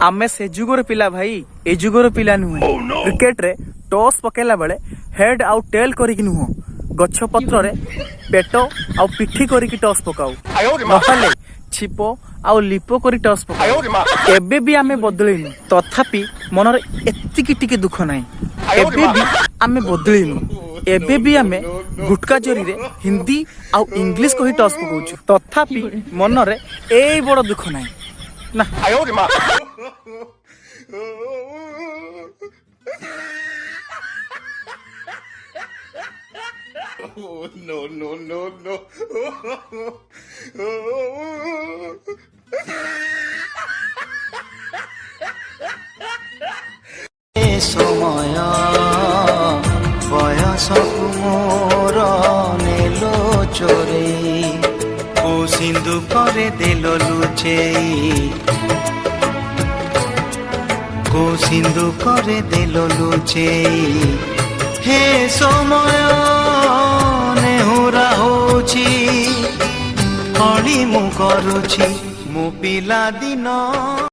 आमे से जुगर पिला भाई ए जुगर पिला नुहे क्रिकेट रे टॉस पकेला बेले हेड आउ टेल करिक नुह गछ पत्र रे पेट आउ पिठी करिक टॉस पकाऊ नहले छिपो आउ लिपो करी टॉस पकाऊ एबे भी आमे बदलिनु तथापि मनर एतिकी टिके दुख नाही एबे भी आमे बदलिनु एबे भी आमे गुटका जोरी रे हिंदी आउ इंग्लिश कहि टॉस पकाउछु तथापि मनरे एई बड़ दुख नाही ना Oh, no, no, no, no. সময় বয়সকু মোর নেলো চোরে ও সিন্ধু করে দেল লুচেই কো সিন্ধু করে দেল লুচেই হে সময় নেহুরা হଉଛି অଳି ମୁଁ କରୁଛି ମୋ ପିଲା ଦିନ